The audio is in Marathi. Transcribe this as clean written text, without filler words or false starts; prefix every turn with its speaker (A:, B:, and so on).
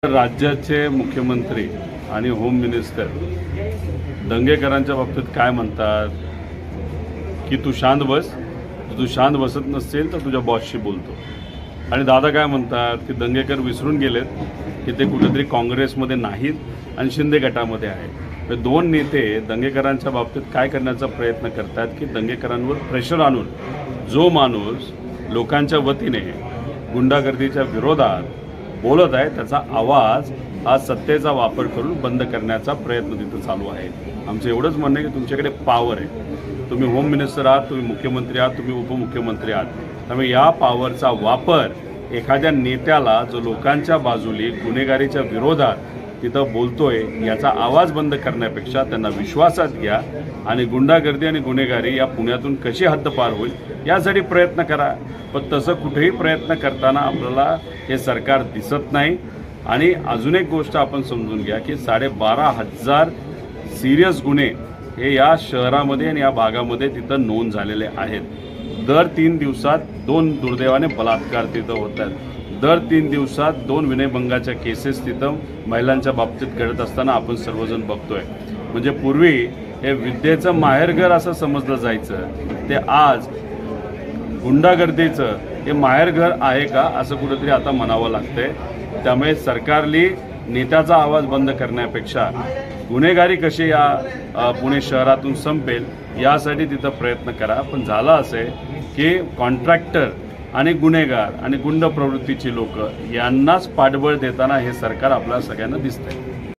A: राज्याचे मुख्यमंत्री आणि होम मिनिस्टर दंगेकरांच्या बाबतीत काय म्हणतात की तू शांत बस, तू शांत बसत नसेल तर तुझ्या बॉसशी बोलतो। आणि दादा काय म्हणतात की दंगेकर विसरून गेलेत की ते कुठेतरी काँग्रेसमध्ये नाहीत आणि शिंदे गटामध्ये आहेत। हे दोन नेते दंगेकरांच्या बाबतीत काय करण्याचा प्रयत्न करतात की दंगेकरांवर प्रेशर आणून जो माणूस लोकांच्या वतीने गुंडागर्दीच्या विरोधात बोलत आहे त्याचा आवाज हा सत्तेचा वापर करून बंद करण्याचा प्रयत्न तिथं चालू आहे। आमचं एवढंच म्हणणं आहे की तुमच्याकडे पॉवर आहे, तुम्ही होम मिनिस्टर आहात, तुम्ही मुख्यमंत्री आहात, तुम्ही उपमुख्यमंत्री आहात, त्यामुळे या पॉवरचा वापर एखाद्या नेत्याला जो लोकांच्या बाजूने गुन्हेगारीच्या विरोधात तिथं बोलतोय याचा आवाज बंद करण्यापेक्षा त्यांना विश्वासात घ्या आणि गुंडागर्दी आणि गुन्हेगारी या पुण्यातून कशी हद्दपार होईल यासाठी प्रयत्न करा। पण तसं कुठेही प्रयत्न करताना आपल्याला हे सरकार दिसत नाही। आणि अजून एक गोष्ट आपण समजून घ्या की 12,500 सिरियस गुन्हे हे या शहरामध्ये आणि या भागामध्ये तिथं नोंद झालेले आहेत। दर 3 दिवसात 2 दुर्दैवाने बलात्कार तिथं होतात, दर 3 दिवसात 2 विनयभंगाच्या केसेस तिथं महिलांच्या बाबतीत घडत असताना आपण सर्वजण बघतोय। म्हणजे पूर्वी हे विद्येचं माहेरघर असं समजलं जायचं, ते आज गुंडागर्दीचं हे माहेरघर आहे का असं कुठेतरी आता म्हणावं लागतंय। त्यामुळे सरकारली नेत्याचा आवाज बंद करण्यापेक्षा गुन्हेगारी कशी या पुणे शहरातून संपेल यासाठी तिथं प्रयत्न करा। पण झालं असे की कॉन्ट्रॅक्टर आणि गुन्हेगार आणि गुंड प्रवृत्तीची लोक यांनाच पाठबळ देताना हे सरकार आपल्या सगळ्यांना दिसतंय।